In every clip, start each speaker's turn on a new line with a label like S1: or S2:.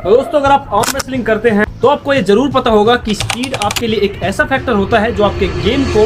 S1: तो दोस्तों अगर आप आर्म रेसलिंग करते हैं तो आपको ये जरूर पता होगा कि स्पीड आपके लिए एक ऐसा फैक्टर होता है जो आपके गेम को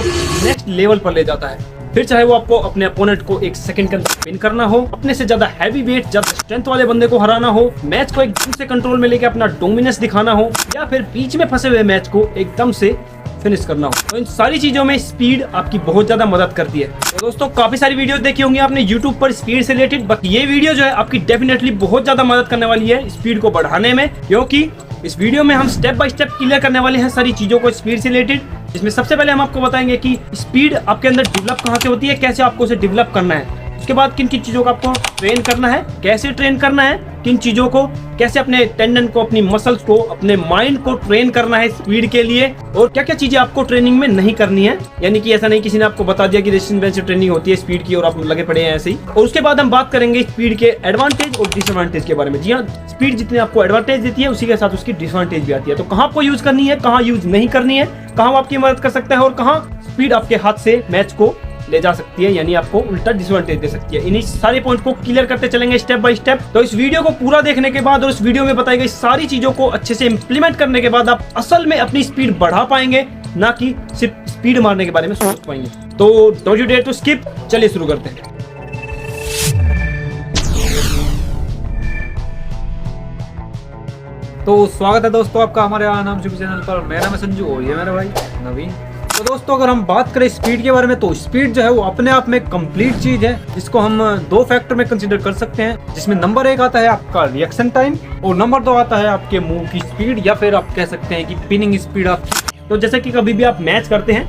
S1: नेक्स्ट लेवल पर ले जाता है। फिर चाहे वो आपको अपने अपोनेंट को एक सेकंड के अंदर पिन करना हो, अपने से ज्यादा हैवी वेट, ज्यादा स्ट्रेंथ वाले बंदे को हराना हो, मैच को एकदम से कंट्रोल में लेके अपना डोमिनेंस दिखाना हो, या फिर बीच में फंसे हुए मैच को एकदम से फिनिश करना हो, तो इन सारी चीजों में स्पीड आपकी बहुत ज्यादा मदद करती है। तो दोस्तों काफी सारी वीडियोस देखी होंगी आपने YouTube पर स्पीड से रिलेटेड, बट ये वीडियो जो है आपकी डेफिनेटली बहुत ज्यादा मदद करने वाली है स्पीड को बढ़ाने में, क्योंकि इस वीडियो में हम स्टेप बाय स्टेप क्लियर करने वाले हैं सारी चीजों को स्पीड से रिलेटेड। इसमें सबसे पहले हम आपको बताएंगे कि स्पीड आपके अंदर डेवलप कहाँ से होती है, कैसे आपको उसे डेवलप करना है, उसके बाद किन किन चीजों को आपको ट्रेन करना है, कैसे ट्रेन करना है, किन चीजों को कैसे अपने टेंडन को, अपनी मसल्स को, अपने माइंड को ट्रेन करना है स्पीड के लिए, और क्या क्या चीजें आपको ट्रेनिंग में नहीं करनी है। यानी कि ऐसा नहीं किसी ने आपको बता दिया कि रेजिस्टेंस बेंच से ट्रेनिंग होती है स्पीड की और आप लगे पड़े हैं ऐसे ही। और उसके बाद हम बात करेंगे स्पीड के एडवांटेज और डिसएडवांटेज के बारे में। जी हाँ, स्पीड जितनी आपको एडवांटेज देती है उसी के साथ उसकी डिसएडवांटेज भी आती है। तो कहाँ आपको यूज करनी है, कहाँ यूज नहीं करनी है, कहाँ आपकी मदद कर सकता है और कहाँ स्पीड आपके हाथ से मैच को ले जा सकती है, यानी आपको उल्टा डिसएडवांटेज दे सकती है। इन्हीं सारे पॉइंट को क्लियर करते चलेंगे स्टेप बाय स्टेप। तो इस वीडियो को पूरा देखने के बाद और इस वीडियो में बताई गई सारी चीजों को अच्छे से इंप्लीमेंट करने के बाद आप असल में अपनी स्पीड बढ़ा पाएंगे, ना कि सिर्फ स्पीड मारने के बारे में सोच पाएंगे। तो don't you dare to skip, चलिए शुरू करते हैं।
S2: तो स्वागत है दोस्तों आपका हमारे नाम शुभ चैनल पर। मेरा नाम है संजू और ये मेरा भाई नवीन। तो दोस्तों अगर हम बात करें स्पीड के बारे में, तो स्पीड जो है वो अपने आप में कंप्लीट चीज है, जिसको हम दो फैक्टर में कंसीडर कर सकते हैं, जिसमें नंबर 1 आता है आपका रिएक्शन टाइम और नंबर 2 आता है आपके मूव की स्पीड, या फिर आप कह सकते हैं कि पिनिंग स्पीड आपकी।
S1: तो जैसे कि कभी भी आप मैच करते हैं,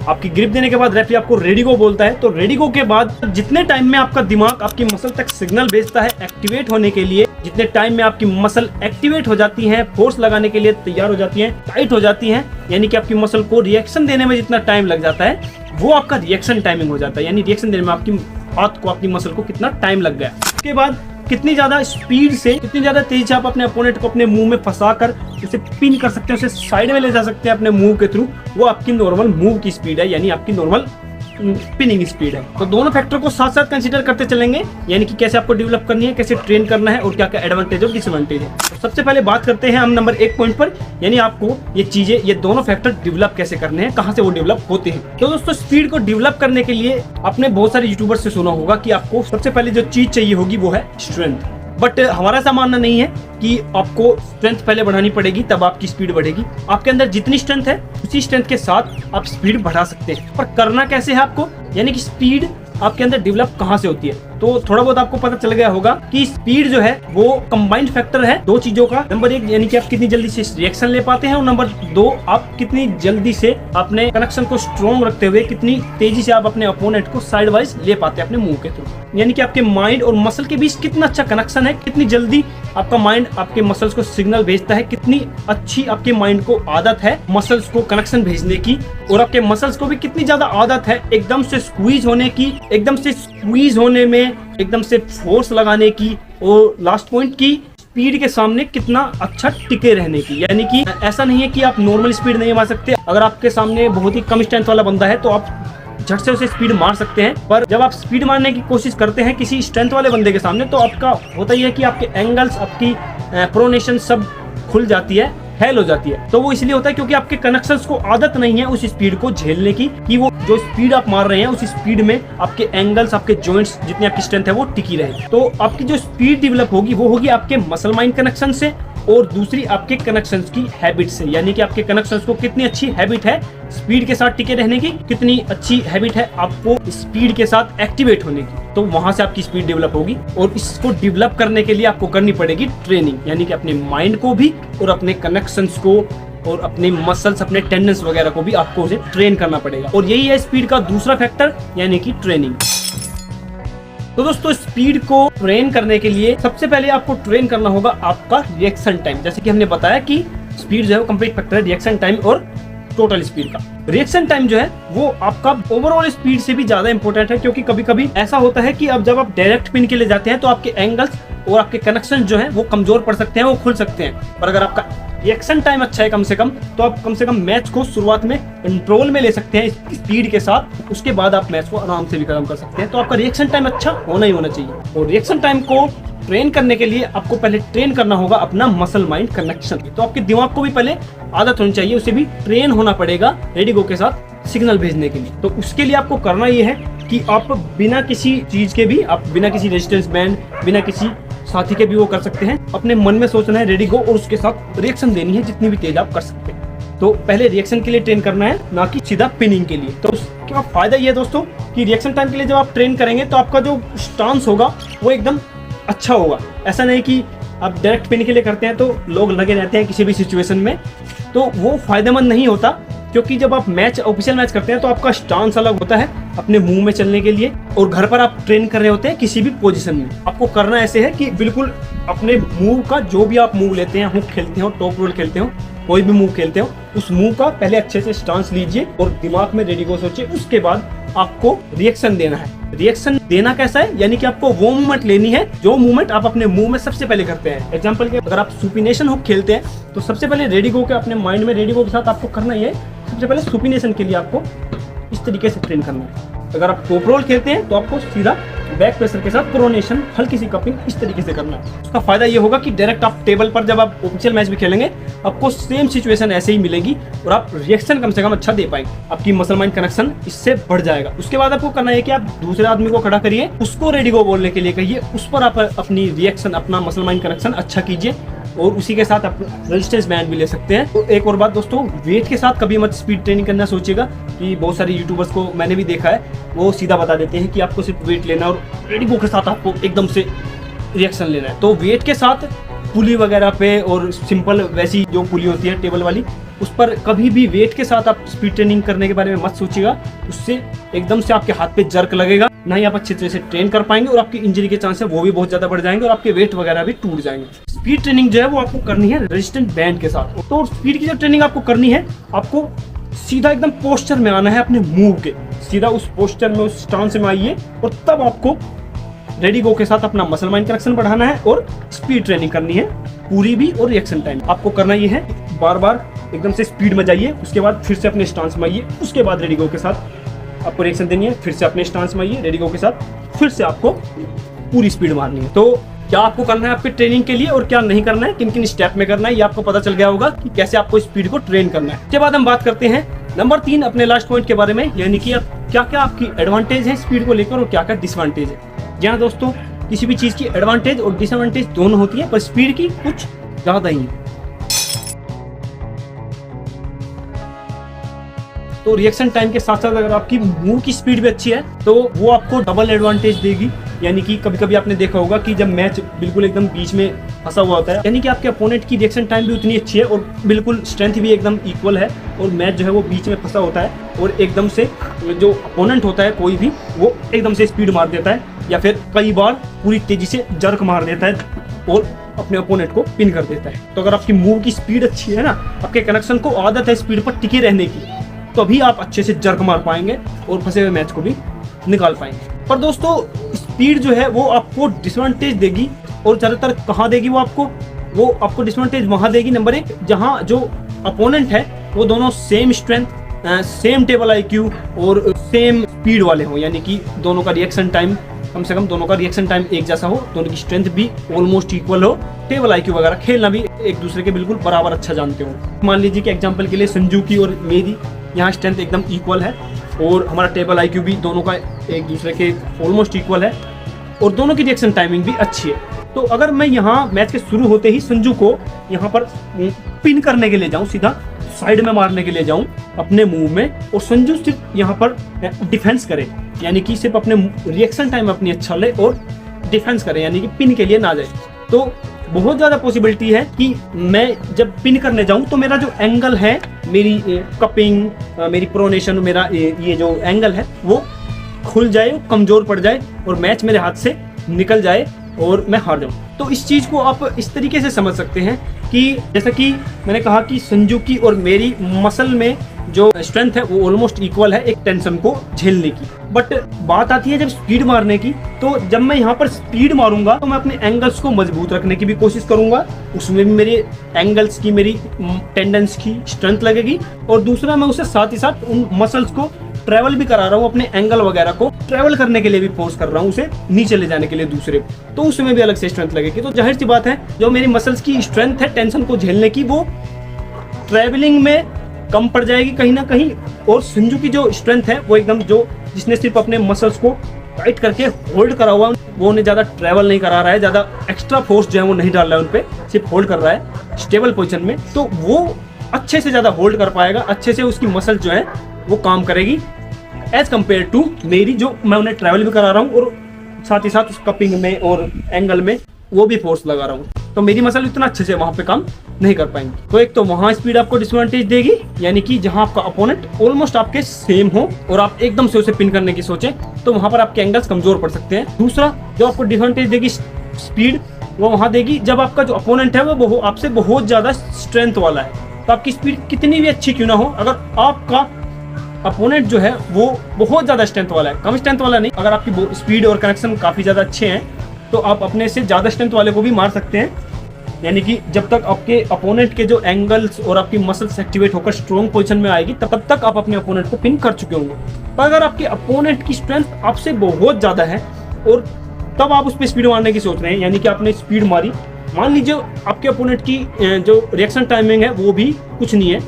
S1: आपकी ग्रिप देने के बाद रेफरी आपको रेडी गो बोलता है, तो रेडी गो के बाद जितने टाइम में आपका दिमाग आपकी मसल तक सिग्नल भेजता है एक्टिवेट होने के लिए, जितने टाइम में आपकी मसल एक्टिवेट हो जाती हैं, फोर्स लगाने के लिए तैयार हो जाती हैं, टाइट हो जाती हैं, यानी कि आपकी मसल को रिएक्शन देने में जितना टाइम लग जाता है वो आपका रिएक्शन टाइमिंग हो जाता है, यानी रिएक्शन देने में आपकी हाथ को, अपनी मसल को कितना टाइम लग गया। उसके बाद कितनी ज्यादा स्पीड से, कितनी ज्यादा तेज से आप अपने अपोनेंट को अपने मुंह में फंसा कर उसे पिन कर सकते हैं, उसे साइड में ले जा सकते हैं अपने मूव के थ्रू, वो आपकी नॉर्मल मूव की स्पीड है, यानी आपकी नॉर्मल पिनिंग स्पीड है। तो दोनों फैक्टर को साथ साथ कंसीडर करते चलेंगे, यानी कि कैसे आपको डेवलप करनी है, कैसे ट्रेन करना है और क्या क्या एडवांटेज और डिसएडवांटेज है। तो सबसे पहले बात करते हैं हम नंबर 1 पॉइंट पर, यानी आपको ये चीजें, ये दोनों फैक्टर डेवलप कैसे करने हैं, कहां से वो डेवलप होते हैं। तो दोस्तों स्पीड को डेवलप करने के लिए आपने बहुत सारे यूट्यूबर से सुना होगा कि आपको सबसे पहले जो चीज चाहिए होगी वो है स्ट्रेंथ। बट हमारा ऐसा मानना नहीं है कि आपको स्ट्रेंथ पहले बढ़ानी पड़ेगी तब आपकी स्पीड बढ़ेगी। आपके अंदर जितनी स्ट्रेंथ है उसी स्ट्रेंथ के साथ आप स्पीड बढ़ा सकते हैं। पर करना कैसे है आपको, यानी कि स्पीड आपके अंदर डेवलप कहां से होती है। तो थोड़ा बहुत आपको पता चल गया होगा कि स्पीड जो है वो कंबाइंड फैक्टर है दो चीजों का। नंबर 1 यानी कि आप कितनी जल्दी से रिएक्शन ले पाते हैं, और नंबर 2 आप कितनी जल्दी से अपने कनेक्शन को स्ट्रॉन्ग रखते हुए कितनी तेजी से आप अपने अपोनेंट को साइड वाइज ले पाते हैं अपने मूव के थ्रू। यानी कि आपके माइंड और मसल के बीच कितना अच्छा कनेक्शन है, कितनी जल्दी आपका माइंड आपके मसल्स को सिग्नल भेजता है, कितनी अच्छी आपके माइंड को आदत है मसल्स को कनेक्शन भेजने की, और आपके मसल्स को भी कितनी ज्यादा आदत है एकदम से स्क्वीज होने की, एकदम से स्क्वीज होने में एकदम से फोर्स लगाने की, और लास्ट पॉइंट की स्पीड के सामने कितना अच्छा टिके रहने की। यानी कि ऐसा नहीं है कि आप नॉर्मल स्पीड नहीं मार सकते। अगर आपके सामने बहुत ही कम स्ट्रेंथ वाला बंदा है तो आप झट से उसे स्पीड मार सकते हैं, पर जब आप स्पीड मारने की कोशिश करते हैं किसी स्ट्रेंथ वाले बंदे के सामने, तो आपका होता ही है कि आपके एंगल्स, आपकी प्रोनेशन सब खुल जाती है, फेल हो जाती है। तो वो इसलिए होता है क्योंकि आपके कनेक्शंस को आदत नहीं है उस स्पीड को झेलने की, कि वो जो स्पीड आप मार रहे हैं उस स्पीड में आपके एंगल्स, आपके जॉइंट्स, जितनी आपकी स्ट्रेंथ है वो टिकी रहे। तो आपकी जो स्पीड डेवलप होगी वो होगी आपके मसल माइंड कनेक्शन से, और दूसरी आपके कनेक्शंस की हैबिट से। यानी कि आपके कनेक्शंस को कितनी अच्छी हैबिट है स्पीड के साथ टिके रहने की, कितनी अच्छी हैबिट है आपको स्पीड के साथ एक्टिवेट होने की, तो वहां से आपकी स्पीड डेवलप होगी। और इसको डेवलप करने के लिए आपको करनी पड़ेगी ट्रेनिंग, यानी कि अपने माइंड को भी और अपने कनेक्शंस को और अपने मसल्स, अपने टेंडेंस वगैरह को भी आपको उसे ट्रेन करना पड़ेगा। और यही है स्पीड का दूसरा फैक्टर, यानी कि ट्रेनिंग। तो दोस्तों स्पीड को ट्रेन करने के लिए सबसे पहले आपको ट्रेन करना होगा आपका रिएक्शन टाइम। जैसे कि हमने बताया कि स्पीड जो है वो कंप्लीट फैक्टर है रिएक्शन टाइम और टोटल स्पीड का। रिएक्शन टाइम जो है वो आपका ओवरऑल स्पीड से भी ज्यादा इंपॉर्टेंट है, क्योंकि कभी कभी ऐसा होता है कि अब जब आप डायरेक्ट पिन के लिए जाते हैं तो आपके एंगल्स और आपके कनेक्शन जो है वो कमजोर पड़ सकते हैं, वो खुल सकते हैं। पर अगर आपका रिएक्शन टाइम अच्छा है कम से कम, तो आप कम से कम मैच को शुरुआत में कंट्रोल में ले सकते हैं स्पीड के साथ, उसके बाद आप मैच को आराम से भी खत्म कर सकते हैं। तो आपका रिएक्शन टाइम अच्छा होना ही होना चाहिए। और रिएक्शन टाइम को ट्रेन करने के लिए आपको पहले ट्रेन करना होगा अपना मसल माइंड कनेक्शन। तो आपके दिमाग को भी पहले आदत होनी चाहिए, उसे भी ट्रेन होना पड़ेगा रेडिगो के साथ सिग्नल भेजने के लिए। तो उसके लिए आपको करना ये है कि आप बिना किसी चीज के भी, आप बिना किसी रेजिस्टेंस बैंड, बिना किसी साथी के भी वो कर सकते हैं। अपने मन में सोचना है रेडिगो और उसके साथ रिएक्शन देनी है जितनी भी तेज आप कर सकते हैं। तो पहले रिएक्शन के लिए ट्रेन करना है, ना कि सीधा पिनिंग के लिए। तो उसका फायदा ये है दोस्तों कि रिएक्शन टाइम के लिए जब आप ट्रेन करेंगे तो आपका जो स्टांस होगा वो एकदम अच्छा होगा। ऐसा नहीं कि आप डायरेक्ट पिन के लिए करते हैं तो लोग लगे रहते हैं किसी भी सिचुएशन में, तो वो फायदेमंद नहीं होता। क्योंकि जब आप ऑफिशियल मैच करते हैं तो आपका स्टांस अलग होता है अपने मूव में चलने के लिए, और घर पर आप ट्रेन कर रहे होते हैं किसी भी पोजीशन में। आपको करना ऐसे है कि बिल्कुल अपने मूव का, जो भी आप मूव लेते हैं, हुक खेलते हो, टॉप रोल खेलते हो, कोई भी मूव खेलते हो, उस मूव का पहले अच्छे से स्टांस लीजिए और दिमाग में रेडिगो सोचिए। उसके बाद आपको रिएक्शन देना है। रिएक्शन देना कैसा है, यानी कि आपको वो मूवमेंट लेनी है जो मूवमेंट आप अपने मूव में सबसे पहले करते हैं। एग्जांपल के अगर आप सुपिनेशन हुक खेलते हैं तो सबसे पहले रेडिगो के अपने माइंड में रेडिगो के साथ आपको करना ही है, सबसे पहले सुपिनेशन के लिए आपको इस तरीके से ट्रेन करना है। अगर आप टॉप रोल खेलते हैं तो आपको सीधा बैक प्रेशर के साथ प्रोनेशन, हल्की सी कपिंग इस तरीके से करना है। उसका फायदा ये होगा कि डायरेक्ट आप टेबल पर जब आप ऑफिशियल मैच भी खेलेंगे आपको सेम सिचुएशन ऐसे ही मिलेगी और आप रिएक्शन कम से कम अच्छा दे पाएंगे। आपकी मसल माइंड कनेक्शन इससे बढ़ जाएगा। उसके बाद आपको करना है कि आप दूसरे आदमी को खड़ा करिए, उसको रेडिगो बोलने के लिए कहिए, उस पर आप अपनी रिएक्शन, अपना मसल माइंड कनेक्शन अच्छा कीजिए और उसी के साथ आप रेजिस्टेंस बैंड भी ले सकते हैं। तो एक और बात दोस्तों, वेट के साथ कभी मत स्पीड ट्रेनिंग करना सोचिएगा कि बहुत सारे यूट्यूबर्स को मैंने भी देखा है, वो सीधा बता देते हैं कि आपको सिर्फ वेट लेना और रेडिगो के साथ आपको एकदम से रिएक्शन लेना है। तो वेट के साथ पुली वगैरह पे और सिंपल वैसी जो पुली होती है टेबल वाली, उस पर कभी भी वेट के साथ आप स्पीड ट्रेनिंग करने के बारे में मत सोचिएगा। उससे एकदम से आपके हाथ पे जर्क लगेगा, ना ही आप अच्छी तरह से ट्रेन कर पाएंगे और आपकी इंजरी के चांस है वो भी बहुत ज्यादा बढ़ जाएंगे और आपके वेट वगैरह भी टूट जाएंगे। स्पीड ट्रेनिंग जो है वो आपको करनी है रेजिस्टेंट बैंड के साथ। तो स्पीड की जो ट्रेनिंग आपको करनी है, आपको सीधा एकदम पोस्चर में आना है अपने मूव के, सीधा उस पोस्चर में, उस स्टांस में आइए और तब आपको रेडिगो के साथ अपना मसल माइंड कनेक्शन बढ़ाना है और स्पीड ट्रेनिंग करनी है पूरी भी। और रिएक्शन टाइम आपको करना ये है, बार बार एकदम से स्पीड में जाइए, उसके बाद फिर से अपने स्टांस में आइए, उसके बाद रेडिगो के साथ आपको रिएक्शन देनी है, फिर से अपने स्टांस में आइए, रेडिगो के साथ फिर से आपको पूरी स्पीड मारनी है। तो क्या आपको करना है आपके ट्रेनिंग के लिए और क्या नहीं करना है, किन किन स्टेप में करना है, ये आपको पता चल गया होगा कि कैसे आपको स्पीड को ट्रेन करना है। उसके बाद हम बात करते हैं नंबर 3 अपने लास्ट पॉइंट के बारे में, यानी कि क्या क्या आपकी एडवांटेज है स्पीड को लेकर और क्या क्या डिसएडवांटेज है। जहाँ दोस्तों किसी भी चीज की एडवांटेज और डिसएडवांटेज दोनों होती है, पर स्पीड की कुछ ज्यादा ही है। तो रिएक्शन टाइम के साथ साथ अगर आपकी मूव की स्पीड भी अच्छी है तो वो आपको डबल एडवांटेज देगी। यानी कि कभी कभी आपने देखा होगा कि जब मैच बिल्कुल एकदम बीच में फंसा हुआ होता है, यानी कि आपके अपोनेंट की रिएक्शन टाइम भी उतनी अच्छी है और बिल्कुल स्ट्रेंथ भी एकदम इक्वल है, और मैच जो है वो बीच में फंसा होता है और एकदम से जो अपोनेंट होता है कोई भी, वो एकदम से स्पीड मार देता है या फिर कई बार पूरी तेजी से जर्क मार देता है और अपने अपोनेंट को पिन कर देता है। तो अगर आपकी मूव की स्पीड अच्छी है ना, आपके कनेक्शन को आदत है स्पीड पर टिके रहने की, तो अभी आप अच्छे से जर्क मार पाएंगे और फंसे हुए मैच को भी निकाल पाएंगे। पर दोस्तों स्पीड जो है वो आपको डिसएडवांटेज देगी, और ज़्यादातर कहाँ देगी वो आपको डिसएडवांटेज वहाँ देगी नंबर 1, जहाँ जो अपोनेंट है वो दोनों same strength, same table IQ और सेम स्पीड वाले हो, यानी कि दोनों का रिएक्शन टाइम, कम से कम दोनों का रिएक्शन टाइम एक जैसा हो, दोनों की स्ट्रेंथ भी ऑलमोस्ट इक्वल हो, टेबल IQ वगैरह खेलना भी एक दूसरे के बिल्कुल बराबर अच्छा जानते हो। मान लीजिए कि एग्जांपल के लिए संजू की और मेरी यहाँ स्ट्रेंथ एकदम इक्वल है और हमारा टेबल IQ भी दोनों का एक दूसरे के ऑलमोस्ट इक्वल है और दोनों की रिएक्शन टाइमिंग भी अच्छी है। तो अगर मैं यहाँ मैच के शुरू होते ही संजू को यहाँ पर पिन करने के लिए जाऊँ, सीधा साइड में मारने के लिए जाऊँ अपने मूव में, और संजू सिर्फ यहाँ पर डिफेंस करे, यानी कि सिर्फ अपने रिएक्शन टाइम अपनी अच्छा ले और डिफेंस करे, यानी कि पिन के लिए ना जाए, तो बहुत ज़्यादा पॉसिबिलिटी है कि मैं जब पिन करने जाऊं तो मेरा जो एंगल है, मेरी कपिंग, मेरी प्रोनेशन, मेरा ये जो एंगल है वो खुल जाए, कमज़ोर पड़ जाए और मैच मेरे हाथ से निकल जाए और मैं हार जाऊं। तो इस चीज़ को आप इस तरीके से समझ सकते हैं कि जैसा कि मैंने कहा कि संजू की और मेरी मसल में जो स्ट्रेंथ है वो ऑलमोस्ट इक्वल है एक टेंशन को झेलने की। बट बात आती है जब स्पीड मारने की, तो जब मैं यहाँ पर स्पीड मारूंगा तो मैं अपने एंगल्स को मजबूत रखने की भी कोशिश करूंगा, उसमें भी मेरे एंगल्स की, मेरी टेंडेंस की स्ट्रेंथ लगेगी, और दूसरा मैं उसे साथ ही साथ उन मसल्स को ट्रेवल भी करा रहा हूँ, अपने एंगल वगैरह को ट्रेवल करने के लिए भी फोर्स कर रहा हूँ, उसे नीचे ले जाने के लिए दूसरे, तो उसमें भी अलग से स्ट्रेंथ लगेगी। तो जाहिर सी बात है जो मेरी मसल्स की स्ट्रेंथ है टेंशन को झेलने की, वो ट्रेवलिंग में कम पड़ जाएगी कहीं ना कहीं। और संजू की जो स्ट्रेंथ है वो एकदम, जो जिसने सिर्फ अपने मसल्स को टाइट करके होल्ड करा हुआ, वो उन्हें ज़्यादा ट्रैवल नहीं करा रहा है, ज़्यादा एक्स्ट्रा फोर्स जो है वो नहीं डाल रहा है उन पे, सिर्फ होल्ड कर रहा है स्टेबल पोजीशन में, तो वो अच्छे से ज़्यादा होल्ड कर पाएगा, अच्छे से उसकी मसल जो है वो काम करेगी एज कम्पेयर टू मेरी, जो मैं उन्हें ट्रैवल भी करा रहा हूँ और साथ ही साथ उस कपिंग में और एंगल में वो भी फोर्स लगा रहा हूँ, तो मेरी मसल इतना अच्छे से वहाँ पे काम नहीं कर पाएंगी। तो एक तो वहाँ स्पीड आपको डिसएडवांटेज देगी, यानी कि जहाँ आपका अपोनेंट ऑलमोस्ट आपके सेम हो और आप एकदम से उसे पिन करने की सोचें, तो वहाँ पर आपके एंगल्स कमजोर पड़ सकते हैं। दूसरा जो आपको डिसएडवांटेज देगी स्पीड, वो वहाँ देगी जब आपका जो अपोनेंट है वो आपसे बहुत ज्यादा स्ट्रेंथ वाला है। तो आपकी स्पीड कितनी भी अच्छी क्यों ना हो, अगर आपका अपोनेंट जो है वो बहुत ज्यादा स्ट्रेंथ वाला है, कम स्ट्रेंथ वाला नहीं, अगर आपकी स्पीड और कनेक्शन काफी ज्यादा अच्छे हैं तो आप अपने से ज्यादा स्ट्रेंथ वाले को भी मार सकते हैं। यानी कि जब तक आपके अपोनेंट के जो एंगल्स और आपकी मसल्स एक्टिवेट होकर स्ट्रॉन्ग पोजीशन में आएगी तब तक आप अपने अपोनेंट को पिन कर चुके होंगे। पर अगर आपके अपोनेंट की स्ट्रेंथ आपसे बहुत ज्यादा है और तब आप उस पर स्पीड मारने की सोच रहे हैं, यानी कि आपने स्पीड मारी, मान लीजिए आपके अपोनेंट की जो रिएक्शन टाइमिंग है वो भी कुछ नहीं है,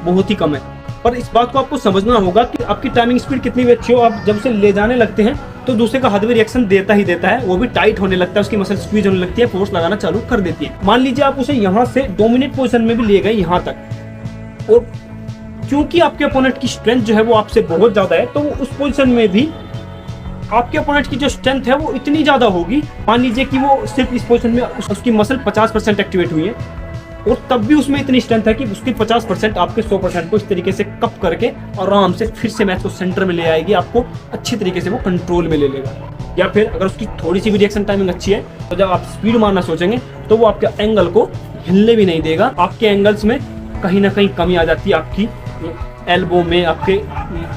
S1: बहुत ही कम है, पर इस बात को आपको समझना होगा कि आपकी टाइमिंग स्पीड कितनी भी अच्छी हो, आप जब से ले जाने लगते हैं तो दूसरे का हाथ भी रिएक्शन देता ही देता है, वो भी टाइट होने लगता है, उसकी मसल स्क्वीज होने लगती है, फोर्स लगाना चालू कर देती है। मान लीजिए आप उसे यहाँ से डोमिनेट पोजीशन में भी ले गए यहाँ तक, और क्योंकि आपके अपोनेंट की स्ट्रेंथ जो है वो आपसे बहुत ज्यादा है, तो उस पोजीशन में भी आपके अपोनेंट की जो स्ट्रेंथ है वो इतनी ज्यादा होगी, मान लीजिए कि वो सिर्फ इस पोजीशन में उसकी मसल 50% एक्टिवेट हुई है और तब भी उसमें इतनी स्ट्रेंथ है कि उसकी 50% आपके 100% को इस तरीके से कप करके आराम से फिर से मैच को सेंटर में ले आएगी, आपको अच्छी तरीके से वो कंट्रोल में ले लेगा। या फिर अगर उसकी थोड़ी सी भी रिएक्शन टाइमिंग अच्छी है तो जब आप स्पीड मारना सोचेंगे तो वो आपके एंगल को हिलने भी नहीं देगा, आपके एंगल्स में कहीं ना कहीं कमी आ जाती है, आपकी एल्बो में, आपके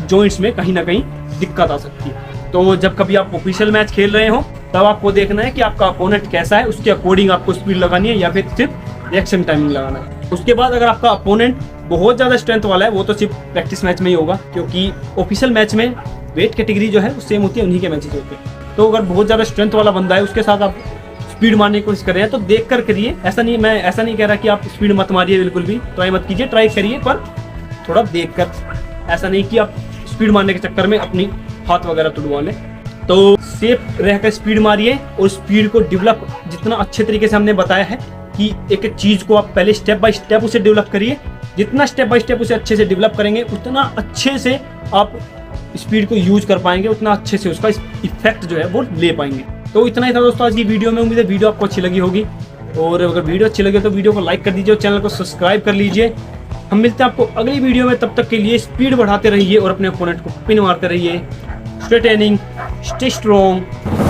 S1: जॉइंट्स में कहीं ना कहीं दिक्कत आ सकती है। तो जब कभी आप ऑफिशियल मैच खेल रहे हो तब आपको देखना है कि आपका अपोनेंट कैसा है, उसके अकॉर्डिंग आपको स्पीड लगानी है या फिर सिर्फ रिएक्शन टाइमिंग लगाना है। उसके बाद अगर आपका अपोनेंट बहुत ज्यादा स्ट्रेंथ वाला है वो तो सिर्फ प्रैक्टिस मैच में ही होगा, क्योंकि ऑफिशियल मैच में वेट कैटेगरी जो है वो सेम होती है, उन्हीं के मैचेस होते हैं। तो अगर बहुत ज्यादा स्ट्रेंथ वाला बंदा है उसके साथ आप स्पीड मारने की कोशिश कर रहे हैं तो देख कर करिए, ऐसा नहीं, मैं ऐसा नहीं कह रहा कि आप स्पीड मत मारिए, बिल्कुल भी ट्राई मत कीजिए, ट्राई करिए पर थोड़ा देख कर, ऐसा नहीं कि आप स्पीड मारने के चक्कर में अपनी हाथ वगैरह तुड़वा लें। तो सेफ रहकर स्पीड मारिए और स्पीड को डेवलप जितना अच्छे तरीके से हमने बताया है कि एक एक चीज को आप पहले स्टेप बाय स्टेप उसे डेवलप करिए, जितना स्टेप बाय स्टेप उसे अच्छे से डेवलप करेंगे उतना अच्छे से आप स्पीड को यूज कर पाएंगे, उतना अच्छे से उसका इफेक्ट जो है वो ले पाएंगे। तो इतना ही था दोस्तों आज की वीडियो में, उम्मीद है वीडियो आपको अच्छी लगी होगी, और अगर वीडियो अच्छी लगे तो वीडियो को लाइक कर दीजिए और चैनल को सब्सक्राइब कर लीजिए। हम मिलते हैं आपको अगली वीडियो में, तब तक के लिए स्पीड बढ़ाते रहिए और अपने ओपोनेंट को पिन मारते रहिए। Stay training, stay strong.